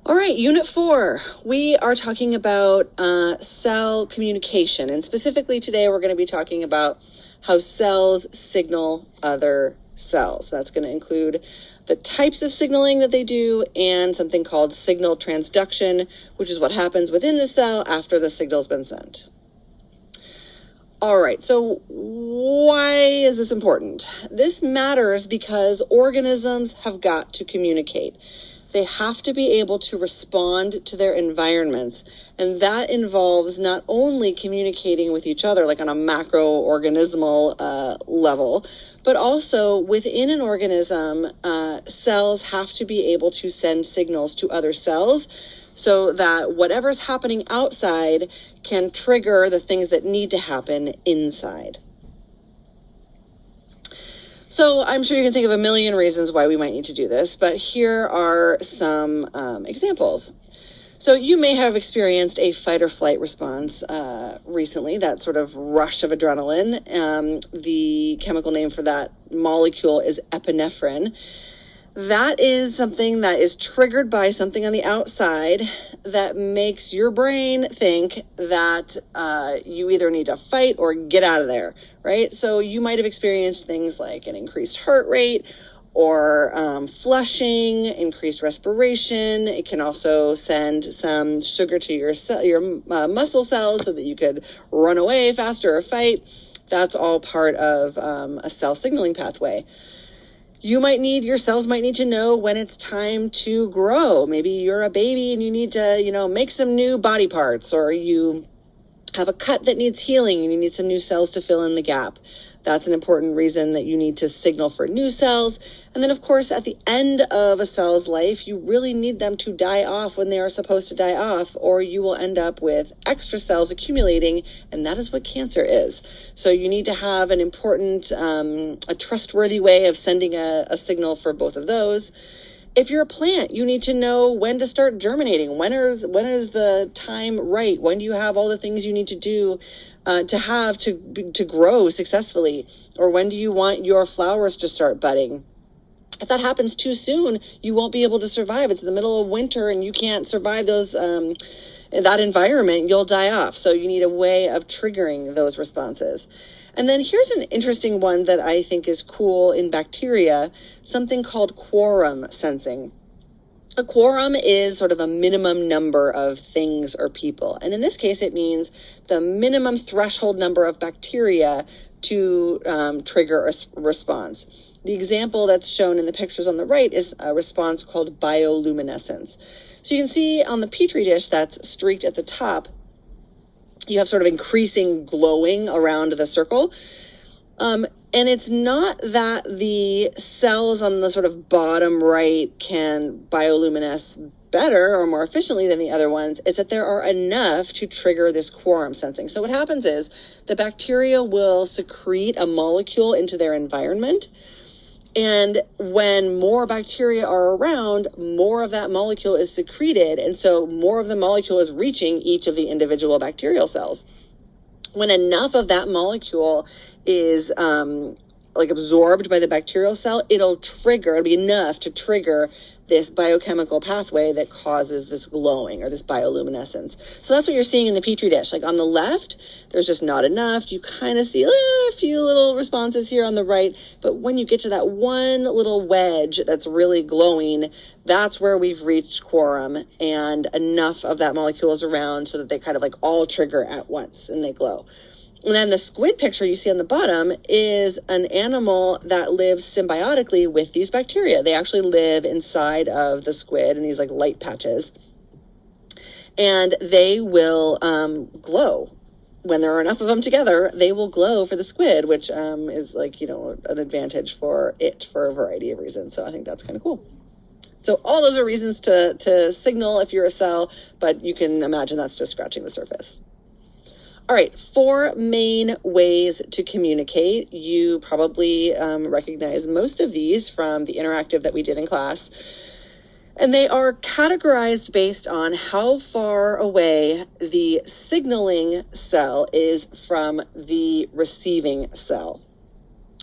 All right, Unit 4, we are talking about cell communication, and specifically today we're going to be talking about how cells signal other cells. That's going to include the types of signaling that they do and something called signal transduction, which is what happens within the cell after the signal's been sent. All right, so why is this important? This matters because organisms have got to communicate. They have to be able to respond to their environments, and that involves not only communicating with each other, like on a macroorganismal level, but also within an organism, cells have to be able to send signals to other cells so that whatever's happening outside can trigger the things that need to happen inside. So I'm sure you can think of a million reasons why we might need to do this, but here are some examples. So you may have experienced a fight or flight response recently, that sort of rush of adrenaline. The chemical name for that molecule is epinephrine. That is something that is triggered by something on the outside that makes your brain think that you either need to fight or get out of there, right? So you might have experienced things like an increased heart rate or flushing, increased respiration. It can also send some sugar to your muscle cells so that you could run away faster or fight. That's all part of a cell signaling pathway. Your cells might need to know when it's time to grow. Maybe you're a baby and you need to, make some new body parts, or you have a cut that needs healing and you need some new cells to fill in the gap. That's an important reason that you need to signal for new cells. And then, of course, at the end of a cell's life, you really need them to die off when they are supposed to die off, or you will end up with extra cells accumulating, and that is what cancer is. So you need to have an important, a trustworthy way of sending a signal for both of those. If you're a plant, you need to know when to start germinating. When is the time right? When do you have all the things you need to do to grow successfully? Or when do you want your flowers to start budding? If that happens too soon, you won't be able to survive. It's the middle of winter and you can't survive that environment. You'll die off. So you need a way of triggering those responses. And then here's an interesting one that I think is cool in bacteria, something called quorum sensing. A quorum is sort of a minimum number of things or people. And in this case, it means the minimum threshold number of bacteria to trigger a response. The example that's shown in the pictures on the right is a response called bioluminescence. So you can see on the Petri dish that's streaked at the top, you have sort of increasing glowing around the circle. And it's not that the cells on the sort of bottom right can bioluminesce better or more efficiently than the other ones. It's that there are enough to trigger this quorum sensing. So what happens is the bacteria will secrete a molecule into their environment. And when more bacteria are around, more of that molecule is secreted. And so more of the molecule is reaching each of the individual bacterial cells. When enough of that molecule is absorbed by the bacterial cell, it'll be enough to trigger this biochemical pathway that causes this glowing or this bioluminescence. So that's what you're seeing in the Petri dish. Like on the left, there's just not enough. You kind of see a few little responses here on the right. But when you get to that one little wedge that's really glowing, that's where we've reached quorum, and enough of that molecule is around so that they kind of all trigger at once and they glow. And then the squid picture you see on the bottom is an animal that lives symbiotically with these bacteria. They actually live inside of the squid in these light patches. And they will glow. When there are enough of them together, they will glow for the squid, which is an advantage for it for a variety of reasons. So I think that's kind of cool. So all those are reasons to signal if you're a cell, but you can imagine that's just scratching the surface. All right, 4 main ways to communicate. You probably recognize most of these from the interactive that we did in class. And they are categorized based on how far away the signaling cell is from the receiving cell.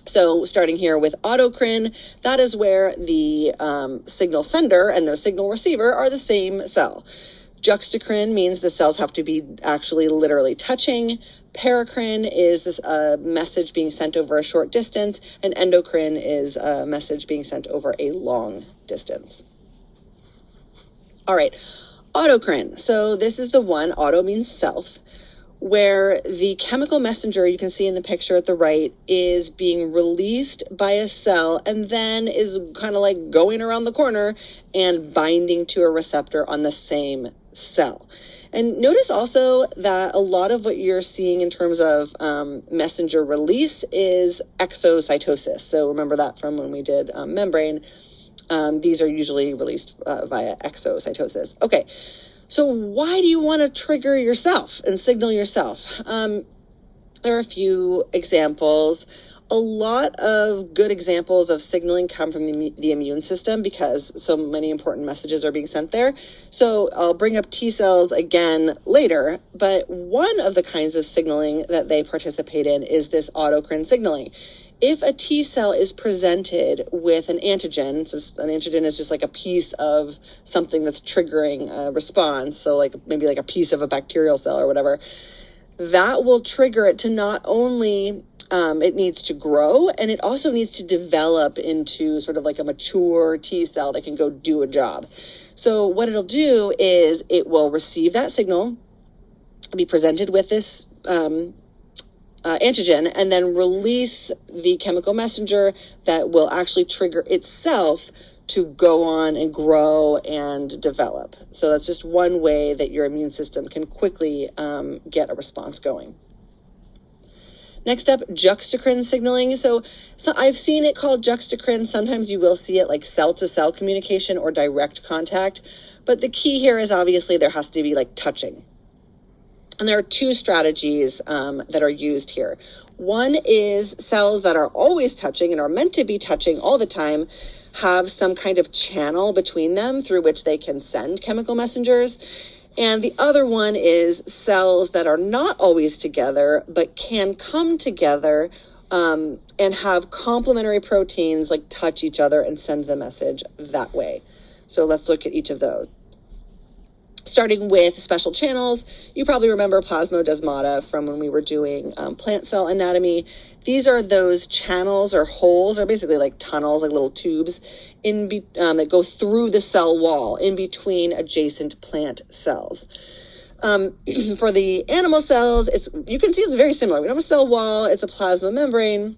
So starting here with autocrine, that is where the signal sender and the signal receiver are the same cell. Juxtacrine means the cells have to be actually literally touching. Paracrine is a message being sent over a short distance, and endocrine is a message being sent over a long distance. All right, autocrine. So this is the one, auto means self, where the chemical messenger you can see in the picture at the right is being released by a cell and then is kind of like going around the corner and binding to a receptor on the same cell. And notice also that a lot of what you're seeing in terms of messenger release is exocytosis. So remember that from when we did membrane. These are usually released via exocytosis. Okay, so why do you want to trigger yourself and signal yourself? There are a few examples. A lot of good examples of signaling come from the immune system because so many important messages are being sent there. So I'll bring up T cells again later, but one of the kinds of signaling that they participate in is this autocrine signaling. If a T cell is presented with an antigen, so an antigen is just like a piece of something that's triggering a response, so like maybe like a piece of a bacterial cell or whatever, that will trigger it to not only it needs to grow, and it also needs to develop into sort of like a mature T cell that can go do a job. So what it'll do is it will receive that signal, be presented with this antigen, and then release the chemical messenger that will actually trigger itself to go on and grow and develop. So that's just one way that your immune system can quickly get a response going. Next up, juxtacrine signaling. So I've seen it called juxtacrine. Sometimes you will see it like cell-to-cell communication or direct contact. But the key here is obviously there has to be like touching. And there are two strategies that are used here. One is cells that are always touching and are meant to be touching all the time have some kind of channel between them through which they can send chemical messengers. And the other one is cells that are not always together, but can come together and have complementary proteins like touch each other and send the message that way. So let's look at each of those. Starting with special channels, you probably remember plasmodesmata from when we were doing plant cell anatomy. These are those channels or holes, or basically like tunnels, like little tubes that go through the cell wall in between adjacent plant cells. For the animal cells, you can see it's very similar. We don't have a cell wall, it's a plasma membrane.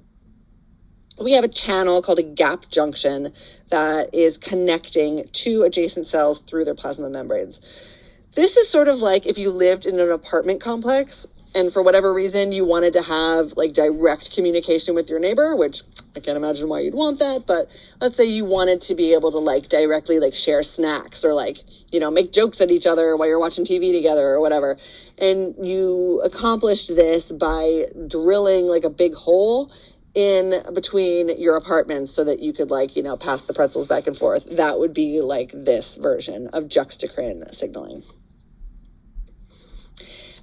We have a channel called a gap junction that is connecting two adjacent cells through their plasma membranes. This is sort of like if you lived in an apartment complex and for whatever reason you wanted to have like direct communication with your neighbor, which I can't imagine why you'd want that, but let's say you wanted to be able to like directly like share snacks or like, you know, make jokes at each other while you're watching TV together or whatever. And you accomplished this by drilling like a big hole in between your apartments so that you could like, you know, pass the pretzels back and forth. That would be like this version of juxtacrine signaling.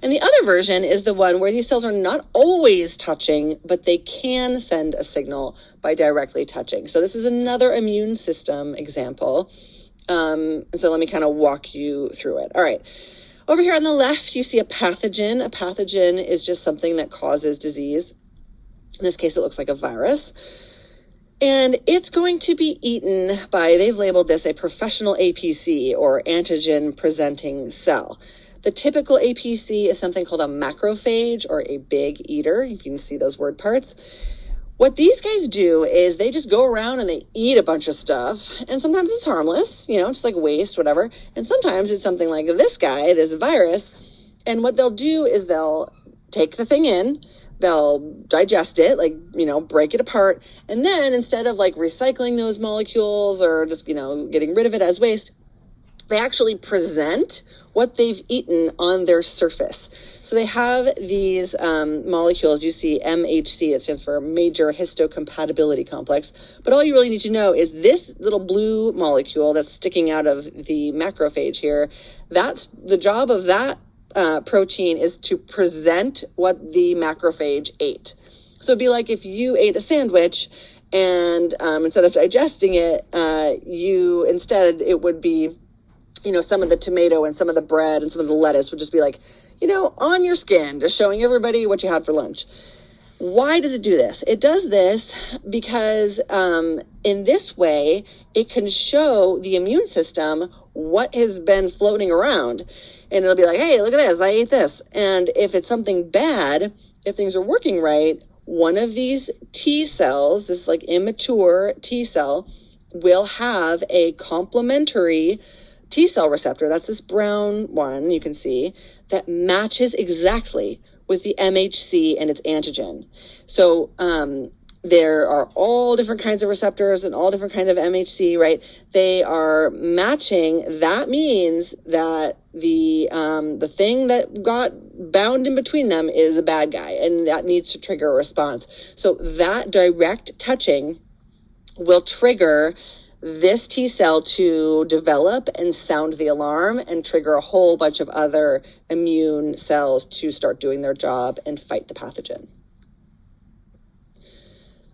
And the other version is the one where these cells are not always touching, but they can send a signal by directly touching. So this is another immune system example. So let me kind of walk you through it. All right. Over here on the left, you see a pathogen. A pathogen is just something that causes disease. In this case, it looks like a virus. And it's going to be eaten by, they've labeled this a professional APC or antigen presenting cell. The typical APC is something called a macrophage or a big eater. You can see those word parts. What these guys do is they just go around and they eat a bunch of stuff. And sometimes it's harmless, you know, just like waste, whatever. And sometimes it's something like this guy, this virus. And what they'll do is they'll take the thing in, they'll digest it, like, you know, break it apart. And then instead of like recycling those molecules or just, you know, getting rid of it as waste, they actually present what they've eaten on their surface. So they have these molecules. You see MHC, it stands for major histocompatibility complex. But all you really need to know is this little blue molecule that's sticking out of the macrophage here, that's the job of that protein is to present what the macrophage ate. So it'd be like if you ate a sandwich and instead of digesting it, it would be, some of the tomato and some of the bread and some of the lettuce would just be like, on your skin, just showing everybody what you had for lunch. Why does it do this? It does this because in this way, it can show the immune system what has been floating around. And it'll be like, hey, look at this, I ate this. And if it's something bad, if things are working right, one of these T cells, this like immature T cell, will have a complementary T cell receptor. That's this brown one you can see that matches exactly with the MHC and its antigen. So there are all different kinds of receptors and all different kind of MHC, right? They are matching. That means that the thing that got bound in between them is a bad guy, and that needs to trigger a response. So that direct touching will trigger this T cell to develop and sound the alarm and trigger a whole bunch of other immune cells to start doing their job and fight the pathogen.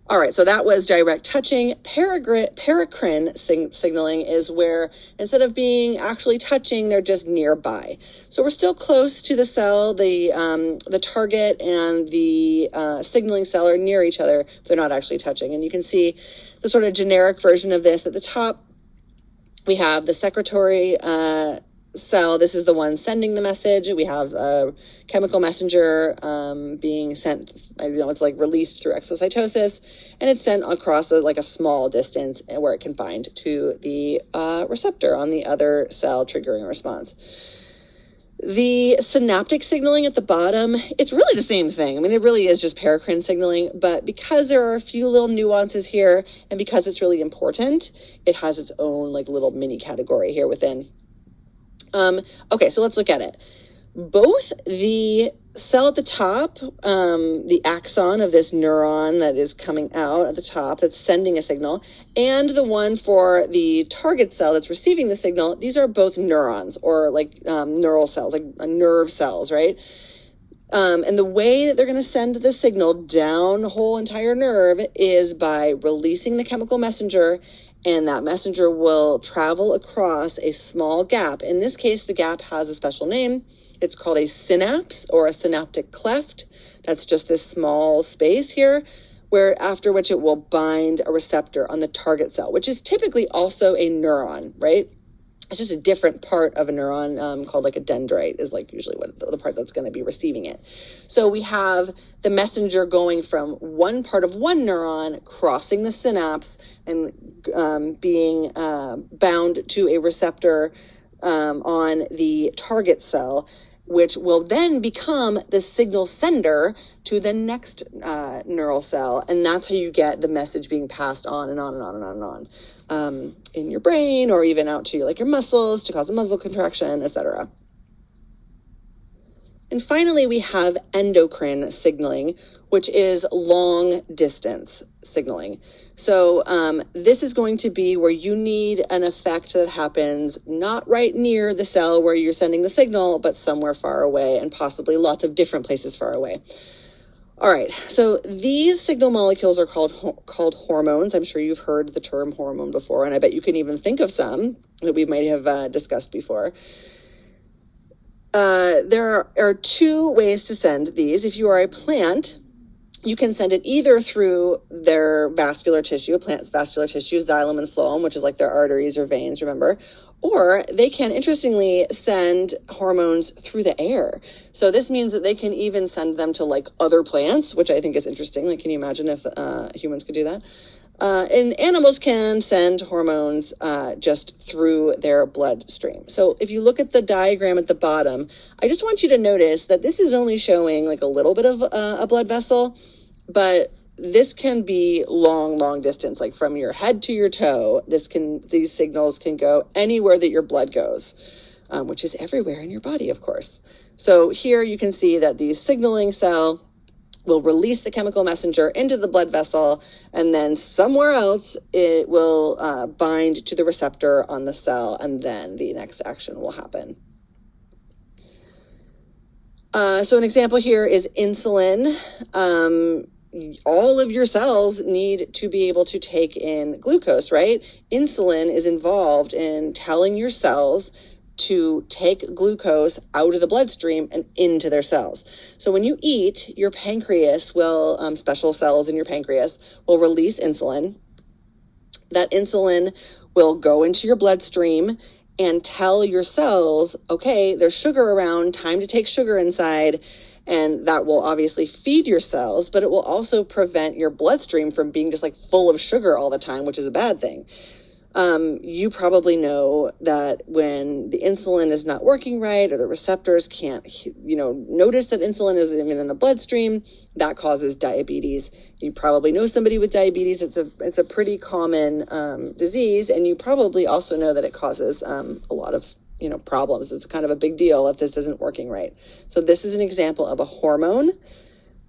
All right, so that was direct touching. Paracrine signaling is where instead of being actually touching, they're just nearby. So we're still close to the cell. The target and the signaling cell are near each other. They're not actually touching. And you can see the sort of generic version of this at the top. We have the secretory cell. This is the one sending the message. We have a chemical messenger being sent, it's like released through exocytosis, and it's sent across a small distance where it can bind to the receptor on the other cell, triggering a response. The synaptic signaling at the bottom, it's really the same thing. I mean, it really is just paracrine signaling, but because there are a few little nuances here, and because it's really important, it has its own little mini category here within. Okay, so let's look at it. Both the cell at the top, the axon of this neuron that is coming out at the top that's sending a signal, and the one for the target cell that's receiving the signal, these are both neurons or neural cells, like nerve cells, right? And the way that they're going to send the signal down the whole entire nerve is by releasing the chemical messenger, and that messenger will travel across a small gap. In this case, the gap has a special name. It's called a synapse or a synaptic cleft. That's just this small space here, after which it will bind a receptor on the target cell, which is typically also a neuron, right? It's just a different part of a neuron called a dendrite is usually what the part that's going to be receiving it. So we have the messenger going from one part of one neuron, crossing the synapse and being bound to a receptor on the target cell, which will then become the signal sender to the next neural cell. And that's how you get the message being passed on and on and on and on and on. In your brain or even out to your muscles to cause a muscle contraction, etc. And finally, we have endocrine signaling, which is long distance signaling. So this is going to be where you need an effect that happens not right near the cell where you're sending the signal, but somewhere far away and possibly lots of different places far away. All right, so these signal molecules are called hormones. I'm sure you've heard the term hormone before, and I bet you can even think of some that we might have discussed before. There are two ways to send these. If you are a plant, you can send it either through their vascular tissue, a plant's vascular tissue, xylem and phloem, which is their arteries or veins, remember? Or they can, interestingly, send hormones through the air. So this means that they can even send them to other plants, which I think is interesting. Can you imagine if humans could do that? And animals can send hormones just through their bloodstream. So if you look at the diagram at the bottom, I just want you to notice that this is only showing a little bit of a blood vessel, but this can be long distance, from your head to your toe. These signals can go anywhere that your blood goes, which is everywhere in your body, of course. So here you can see that the signaling cell will release the chemical messenger into the blood vessel, and then somewhere else it will bind to the receptor on the cell, and then the next action will happen. So an example here is insulin. all of your cells need to be able to take in glucose, right? Insulin is involved in telling your cells to take glucose out of the bloodstream and into their cells. So when you eat, your pancreas will, special cells in your pancreas will release insulin. That insulin will go into your bloodstream and tell your cells, okay, there's sugar around, time to take sugar inside. And that will obviously feed your cells, but it will also prevent your bloodstream from being just like full of sugar all the time, which is a bad thing. You probably know that when the insulin is not working right, or the receptors can't, notice that insulin isn't even in the bloodstream, that causes diabetes. You probably know somebody with diabetes. It's a pretty common disease, and you probably also know that it causes a lot of problems. It's kind of a big deal if this isn't working right. So this is an example of a hormone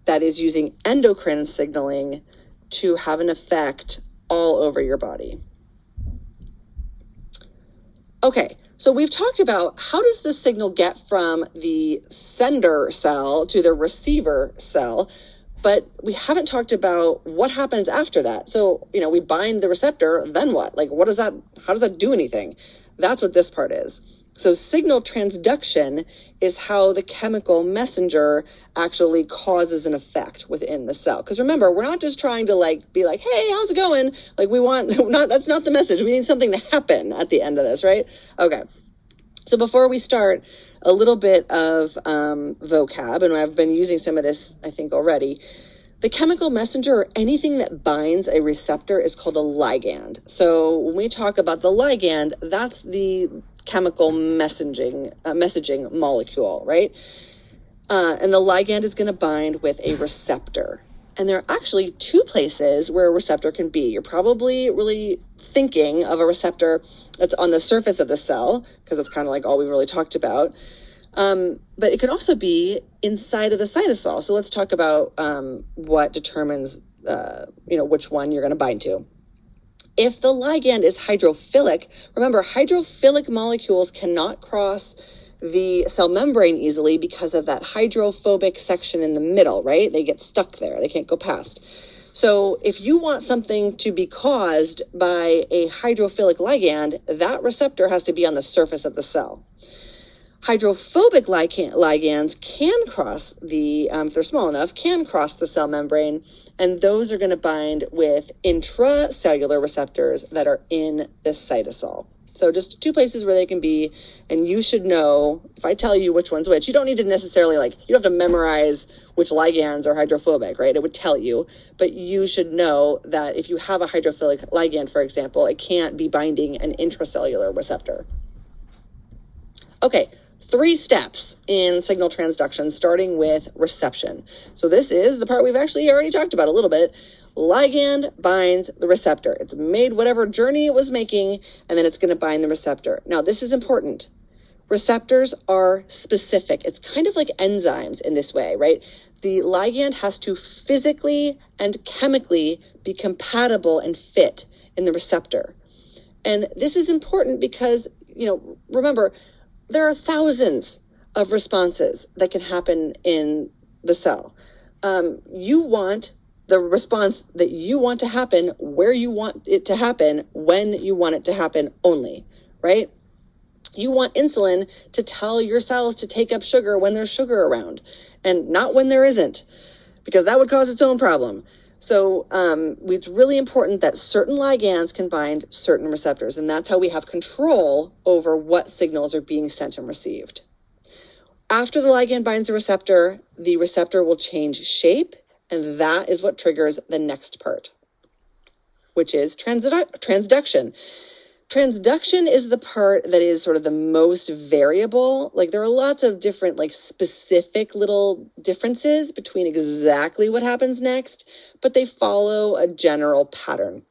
that is using endocrine signaling to have an effect all over your body. Okay, so we've talked about how does the signal get from the sender cell to the receiver cell, but we haven't talked about what happens after that. So, we bind the receptor, then what? Like, how does that do anything? That's what this part is. So signal transduction is how the chemical messenger actually causes an effect within the cell. Because remember, we're not just trying to be like, hey, how's it going? That's not the message. We need something to happen at the end of this, right? Okay. So before we start, a little bit of vocab, and I've been using some of this, I think, already. The chemical messenger, or anything that binds a receptor, is called a ligand. So when we talk about the ligand, that's the chemical messaging molecule, right? And the ligand is going to bind with a receptor. And there are actually two places where a receptor can be. You're probably really thinking of a receptor that's on the surface of the cell, because that's kind of like all we really talked about. But it can also be inside of the cytosol. So let's talk about what determines, which one you're going to bind to. If the ligand is hydrophilic, remember, hydrophilic molecules cannot cross the cell membrane easily because of that hydrophobic section in the middle, right? They get stuck there. They can't go past. So if you want something to be caused by a hydrophilic ligand, that receptor has to be on the surface of the cell. Hydrophobic ligands can cross if they're small enough, can cross the cell membrane, and those are going to bind with intracellular receptors that are in the cytosol. So just two places where they can be, and you should know, if I tell you which one's which, you don't need to necessarily, you don't have to memorize which ligands are hydrophobic, right? It would tell you, but you should know that if you have a hydrophilic ligand, for example, it can't be binding an intracellular receptor. Okay. 3 steps in signal transduction, starting with reception. So this is the part we've actually already talked about a little bit. Ligand binds the receptor. It's made whatever journey it was making, and then it's going to bind the receptor. Now, this is important. Receptors are specific. It's kind of like enzymes in this way, right? The ligand has to physically and chemically be compatible and fit in the receptor. And this is important because, remember, there are thousands of responses that can happen in the cell. You want the response that you want to happen where you want it to happen, when you want it to happen only, right? You want insulin to tell your cells to take up sugar when there's sugar around, and not when there isn't, because that would cause its own problem. So it's really important that certain ligands can bind certain receptors, and that's how we have control over what signals are being sent and received. After the ligand binds the receptor will change shape, and that is what triggers the next part, which is transduction. Transduction is the part that is sort of the most variable. There are lots of different, specific little differences between exactly what happens next, but they follow a general pattern.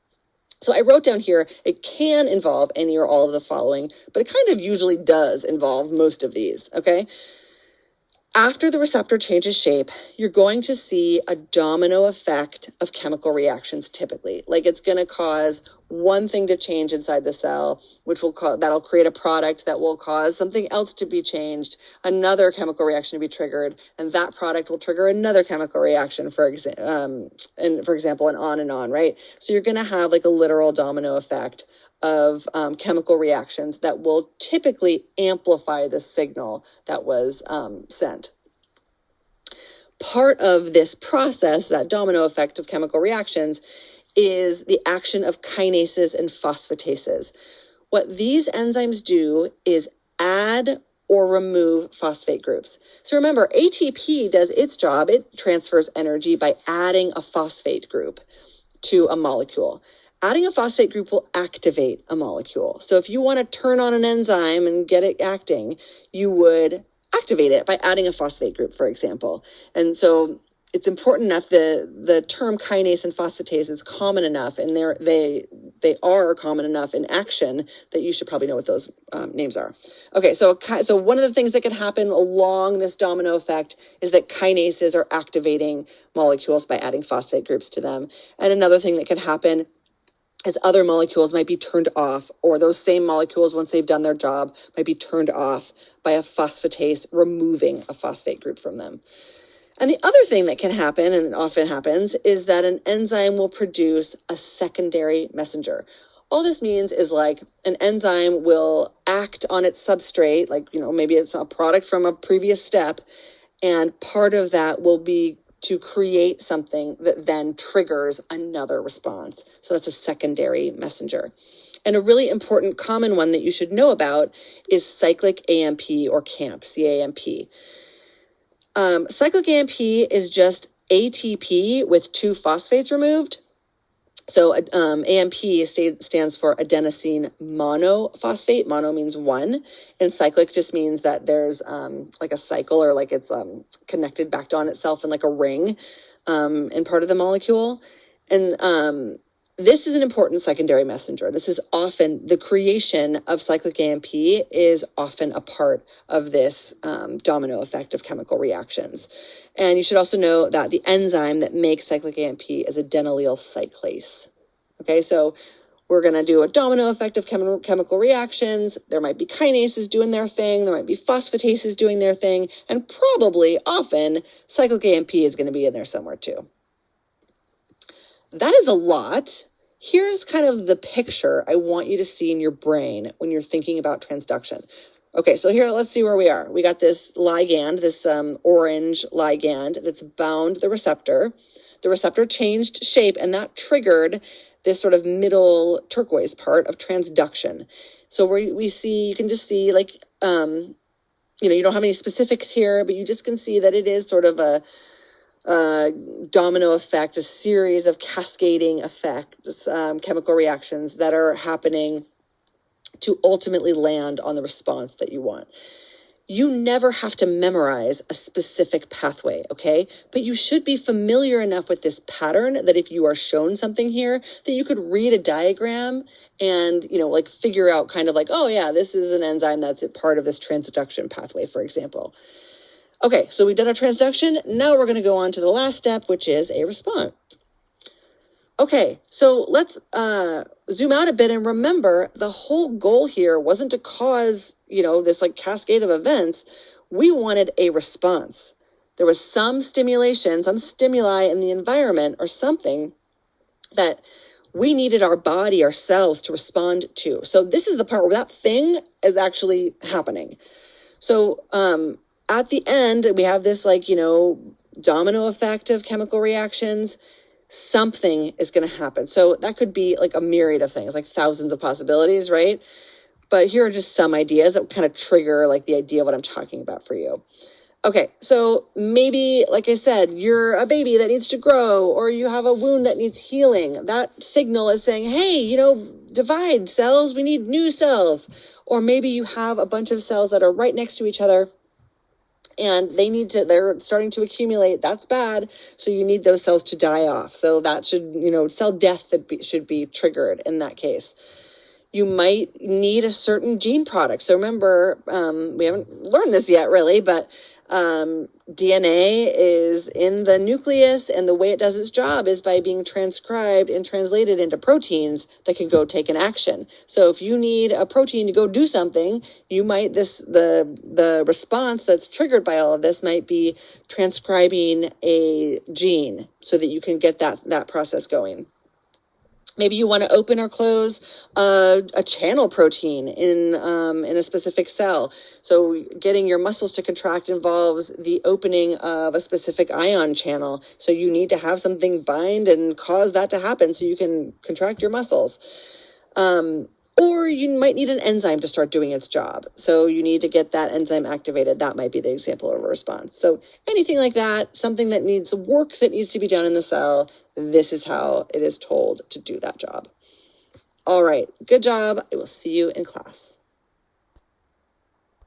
So I wrote down here, it can involve any or all of the following, but it kind of usually does involve most of these, okay? After the receptor changes shape, you're going to see a domino effect of chemical reactions typically. It's going to cause one thing to change inside the cell, that'll create a product that will cause something else to be changed, another chemical reaction to be triggered, and that product will trigger another chemical reaction, for example, and on, right? So you're going to have like a literal domino effect of chemical reactions that will typically amplify the signal that was sent. Part of this process, that domino effect of chemical reactions, is the action of kinases and phosphatases. What these enzymes do is add or remove phosphate groups. So remember, ATP does its job. It transfers energy by adding a phosphate group to a molecule. Adding a phosphate group will activate a molecule. So if you want to turn on an enzyme and get it acting, you would activate it by adding a phosphate group, for example. And so it's important enough, the term kinase and phosphatase is common enough, and they are common enough in action that you should probably know what those names are. Okay, so one of the things that can happen along this domino effect is that kinases are activating molecules by adding phosphate groups to them. And another thing that can happen is other molecules might be turned off, or those same molecules, once they've done their job, might be turned off by a phosphatase removing a phosphate group from them. And the other thing that can happen, and often happens, is that an enzyme will produce a secondary messenger. All this means is like an enzyme will act on its substrate, like, maybe it's a product from a previous step, and part of that will be to create something that then triggers another response. So that's a secondary messenger. And a really important common one that you should know about is cyclic AMP or CAMP, C-A-M-P. Cyclic AMP is just ATP with two phosphates removed. So AMP stands for adenosine monophosphate. Mono means one, and cyclic just means that there's like a cycle, or like it's connected back on itself in like a ring in part of the molecule. And this is an important secondary messenger. This is often, the creation of cyclic AMP is often a part of this domino effect of chemical reactions. And you should also know that the enzyme that makes cyclic AMP is adenylyl cyclase. Okay, so we're going to do a domino effect of chemical reactions. There might be kinases doing their thing. There might be phosphatases doing their thing. And probably, often, cyclic AMP is going to be in there somewhere too. That is a lot. Here's kind of the picture I want you to see in your brain when you're thinking about transduction. Okay, so here, let's see where we are. We got this ligand, this orange ligand that's bound the receptor. The receptor changed shape, and that triggered this sort of middle turquoise part of transduction. So we see, you can just see like, you don't have any specifics here, but you just can see that it is sort of a domino effect, a series of cascading effects, chemical reactions that are happening to ultimately land on the response that you want. You never have to memorize a specific pathway, okay? But you should be familiar enough with this pattern that if you are shown something here, that you could read a diagram and, like figure out kind of like, oh yeah, this is an enzyme that's a part of this transduction pathway, for example. Okay, so we did our transduction. Now we're going to go on to the last step, which is a response. Okay, so let's zoom out a bit and remember the whole goal here wasn't to cause, this like cascade of events. We wanted a response. There was some stimulation, some stimuli in the environment or something that we needed our body, our cells to respond to. So this is the part where that thing is actually happening. So at the end, we have this domino effect of chemical reactions. Something is going to happen. So that could be like a myriad of things, like thousands of possibilities, right? But here are just some ideas that kind of trigger like the idea of what I'm talking about for you. Okay, so maybe, like I said, you're a baby that needs to grow, or you have a wound that needs healing. That signal is saying, hey, divide cells, we need new cells. Or maybe you have a bunch of cells that are right next to each other, and they're starting to accumulate. That's bad. So you need those cells to die off. So that should, cell death should be triggered in that case. You might need a certain gene product. So remember, we haven't learned this yet really, but DNA is in the nucleus, and the way it does its job is by being transcribed and translated into proteins that can go take an action. So if you need a protein to go do something, you might, the response that's triggered by all of this might be transcribing a gene so that you can get that process going. Maybe you want to open or close a channel protein in a specific cell. So getting your muscles to contract involves the opening of a specific ion channel. So you need to have something bind and cause that to happen so you can contract your muscles. Or you might need an enzyme to start doing its job. So you need to get that enzyme activated. That might be the example of a response. So anything like that, something that needs work that needs to be done in the cell, this is how it is told to do that job. All right, good job. I will see you in class.